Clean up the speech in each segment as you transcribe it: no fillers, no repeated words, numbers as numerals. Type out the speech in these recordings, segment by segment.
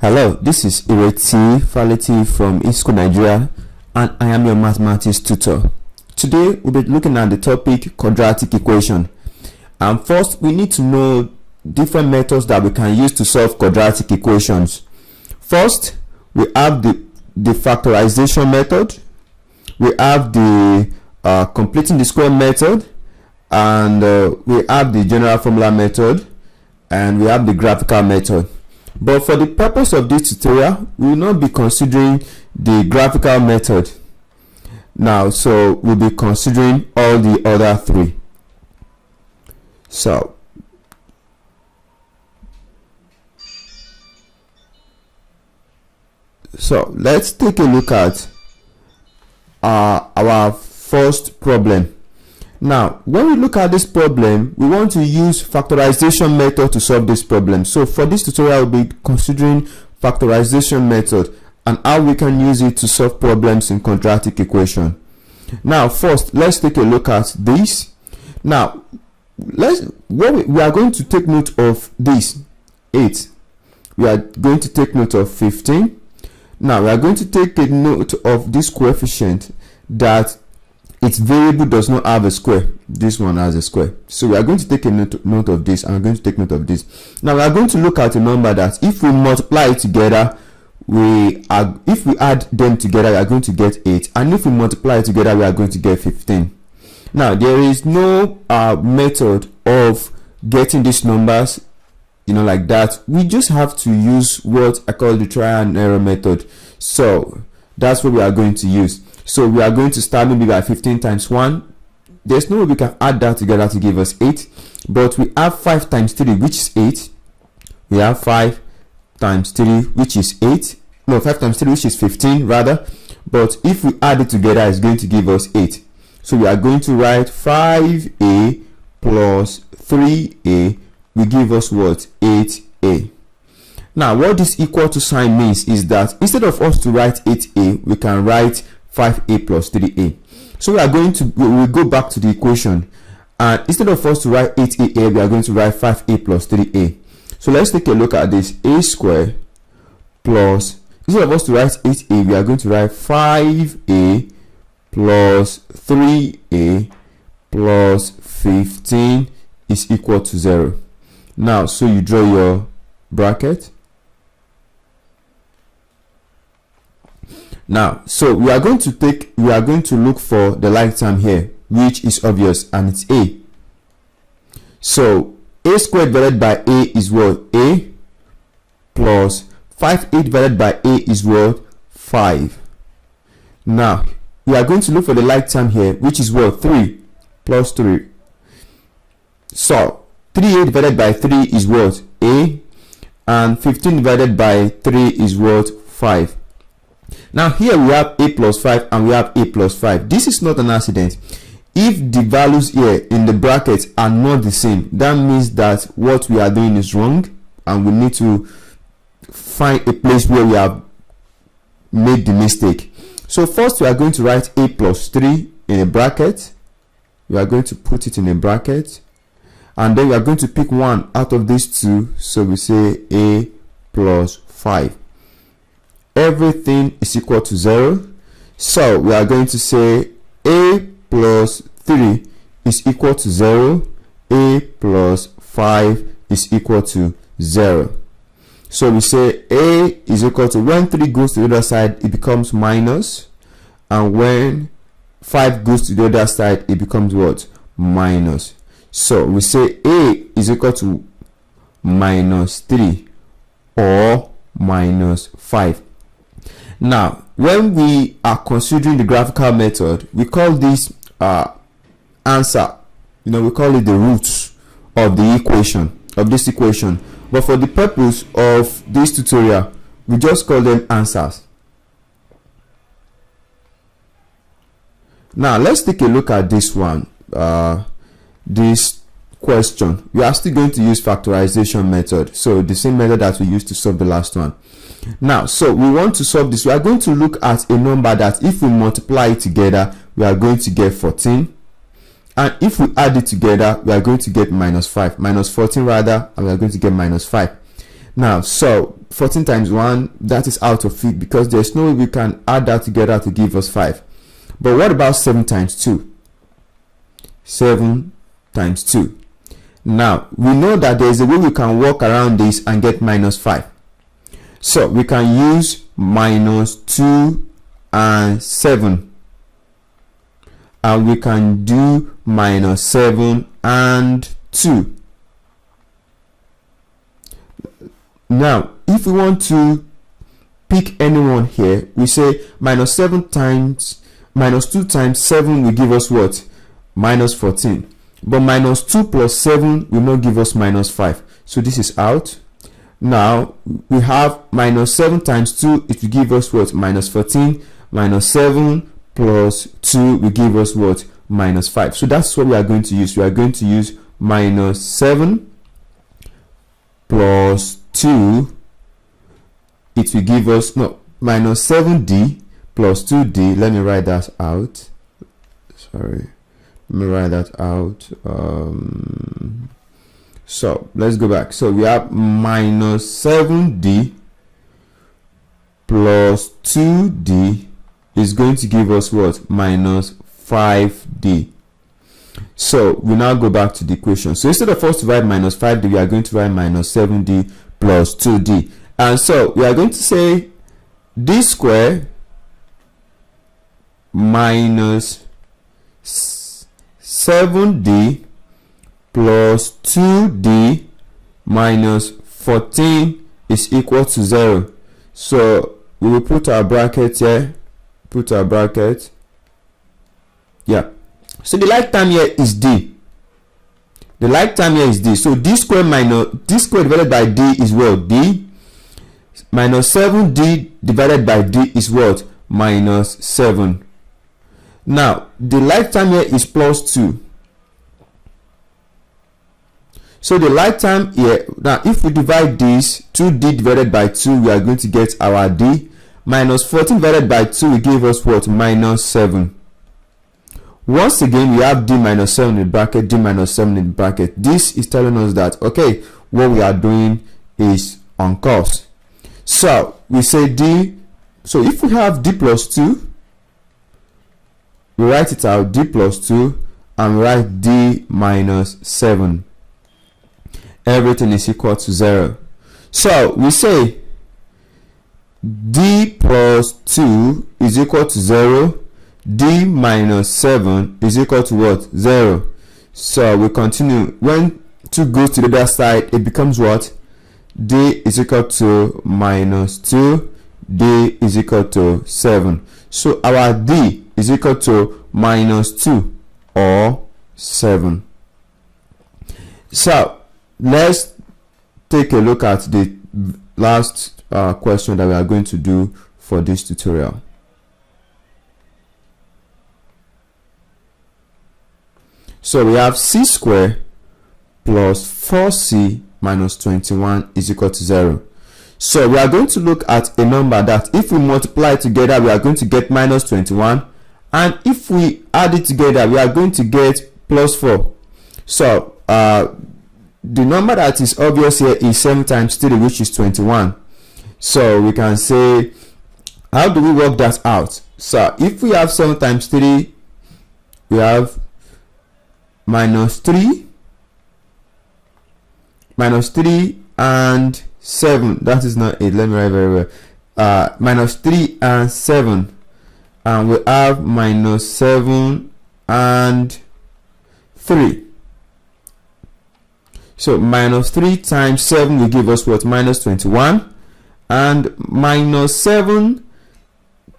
Hello, this is Ireti Faleti from eSchool Nigeria, and I am your mathematics tutor. Today we'll be looking at the topic quadratic equation. And first, we need to know different methods that we can use to solve quadratic equations. First, we have the factorization method, we have the completing the square method, and we have the general formula method, and we have the graphical method. But for the purpose of this tutorial, we will not be considering the graphical method now, so we'll be considering all the other three. So let's take a look at our first problem. Now, when we look at this problem, we want to use factorization method to solve this problem. So for this tutorial, we'll be considering factorization method and how we can use it to solve problems in quadratic equation. Now, first, let's take a look at this. Now, we are going to take note of this 8. We are going to take note of 15. Now, we are going to take a note of this coefficient that its variable does not have a square. This one has a square, so we are going to take a note of this, and we're going to take note of this. Now we are going to look at a number that if we multiply it together, if we add them together, we are going to get 8, and if we multiply it together, we are going to get 15. Now there is no method of getting these numbers, like that. We just have to use what I call the trial and error method. So that's what we are going to use. So we are going to start maybe by 15 times 1. There's no way we can add that together to give us 8. But we have 5 times 3, which is 8. We have 5 times 3, which is 8. No, 5 times 3, which is 15 rather. But if we add it together, it's going to give us 8. So we are going to write 5a plus 3a will give us what? 8a. Now, what this equal to sign means is that instead of us to write 8a, we can write 5a plus 3a. So we are going to we'll go back to the equation, and instead of us to write 8a, we are going to write 5a plus 3a. So let's take a look at this. A squared plus, instead of us to write 8a, we are going to write 5a plus 3a plus 15 is equal to 0. Now, so you draw your bracket. Now, so we are going to look for the like term here, which is obvious, and it's a. So a squared divided by a is what? A plus 5a divided by a is what? 5. Now we are going to look for the like term here, which is what? 3 plus 3. So 3a divided by 3 is what? A, and 15 divided by 3 is what? 5. Now here we have a plus 5 and we have a plus 5. This is not an accident. If the values here in the brackets are not the same, that means that what we are doing is wrong, and we need to find a place where we have made the mistake. So first we are going to write a plus 3 in a bracket. We are going to put it in a bracket, and then we are going to pick one out of these two, so we say a plus 5. Everything is equal to 0. So we are going to say a plus 3 is equal to 0. A plus 5 is equal to 0. So we say a is equal to, when 3 goes to the other side, it becomes minus, and when 5 goes to the other side, it becomes what? Minus. So we say a is equal to minus 3 or minus 5. Now, when we are considering the graphical method, we call this answer. We call it the roots of the equation, of this equation. But for the purpose of this tutorial, we just call them answers. Now, let's take a look at this one. This question. We are still going to use factorization method. So the same method that we used to solve the last one. Now, so we want to solve this. We are going to look at a number that if we multiply it together, we are going to get 14. And if we add it together, we are going to get minus 5. Minus 14 rather, and we are going to get minus 5. Now, so 14 times 1, that is out of it because there's no way we can add that together to give us 5. But what about 7 times 2? 7 times 2. Now, we know that there is a way we can work around this and get minus 5. So, we can use minus 2 and 7. And we can do minus 7 and 2. Now, if we want to pick anyone here, we say minus 2 times 7 will give us what? Minus 14. But minus 2 plus 7 will not give us minus 5. So this is out. Now, we have minus 7 times 2, it will give us what? Minus 14. Minus 7 plus 2 will give us what? Minus 5. So that's what we are going to use. We are going to use minus 7 plus 2. It will give us, no, minus 7d plus 2d. Let me write that out. Sorry. Let me write that out. So let's go back. So we have minus 7d plus 2d is going to give us what? Minus 5d. So we now go back to the equation. So instead of us to write minus 5d, we are going to write minus 7d plus 2d. And so we are going to say d squared minus 7d plus 2d minus 14 is equal to 0. So we will put our bracket here. Put our bracket. Yeah. So the like term here is d. The like term here is d. So d squared divided by d is what? D. Minus 7d divided by d is what? Minus 7. Now, the like term here is plus 2. So the like term here, now if we divide this, 2d divided by 2, we are going to get our d. Minus 14 divided by 2 will give us what? Minus 7. Once again, we have d minus 7 in the bracket, d minus 7 in the bracket. This is telling us that, okay, what we are doing is on course. So we say d. So if we have d plus 2, we write it out, d plus 2, and we write d minus 7. Everything is equal to 0. So we say d plus 2 is equal to 0. D minus 7 is equal to what? 0. So we continue. When 2 goes to the other side, it becomes what? D is equal to minus 2. D is equal to 7. So our D is equal to minus 2 or 7. So let's take a look at the last question that we are going to do for this tutorial. So we have c squared plus 4c minus 21 is equal to 0. So we are going to look at a number that if we multiply together, we are going to get minus 21. And if we add it together, we are going to get plus 4. So the number that is obvious here is 7 times 3, which is 21. So we can say, how do we work that out? So if we have 7 times 3, we have minus 3 and 7. That is not 8. Let me write very well. Minus 3 and 7. And we have minus 7 and 3. So minus 3 times 7 will give us what? Minus 21. And minus 7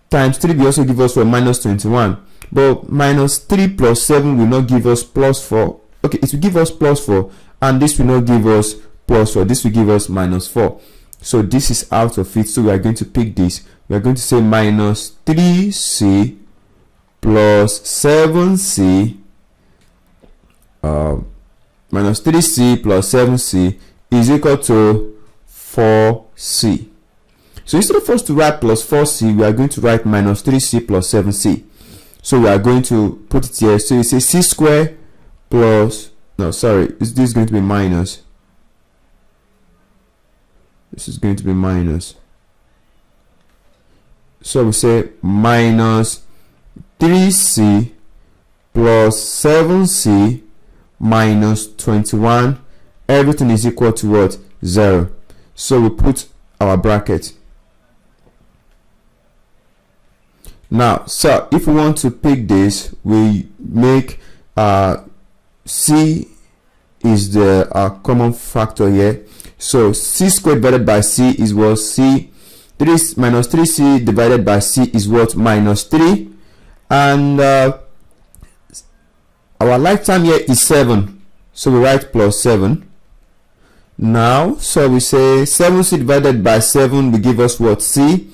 times 3 will also give us what? Minus 21. But minus 3 plus 7 will not give us plus 4. Okay, it will give us plus 4. And this will not give us plus 4. This will give us minus 4. So this is out of it. So we are going to pick this. We are going to say minus 3c plus 7c. Minus 3c plus 7c is equal to 4c. So instead of us to write plus 4c, we are going to write minus 3c plus 7c. So we are going to put it here. So you say c squared plus, no, sorry, this is going to be minus. This is going to be minus. So we say minus 3c plus 7c minus 21. Everything is equal to what? 0. So we put our bracket. Now, so if we want to pick this, we make c is the common factor here. So c squared divided by c is what? C 3 minus 3c divided by c is what? Minus 3. And our lifetime here is 7, so we write plus 7. Now, so we say 7c divided by 7 will give us what? C.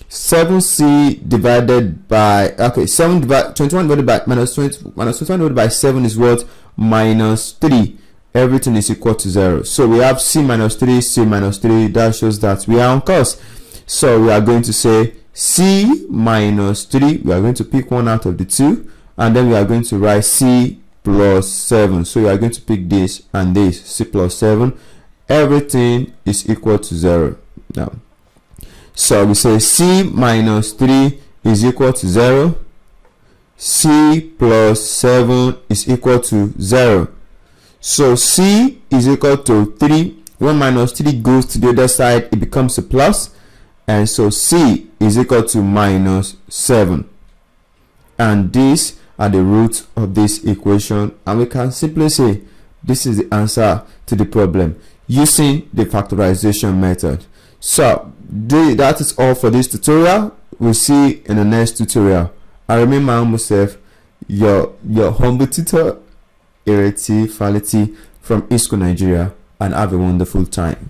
7c divided by 21 divided by minus 21 divided by 7 is what? Minus 3. Everything is equal to 0. So we have c minus 3, c minus 3. That shows that we are on course. So we are going to say c minus 3. We are going to pick one out of the two, and then we are going to write c plus 7. So we are going to pick this and this, c plus 7. Everything is equal to 0 now. So we say c minus 3 is equal to 0. C plus 7 is equal to 0. So c is equal to 3. 1 minus 3 goes to the other side, it becomes a plus. And so c is equal to minus 7. And these are the roots of this equation. And we can simply say this is the answer to the problem using the factorization method. So that is all for this tutorial. We'll see in the next tutorial. I remain my humble self, your humble tutor, Ireti Faleti from Isco, Nigeria, and have a wonderful time.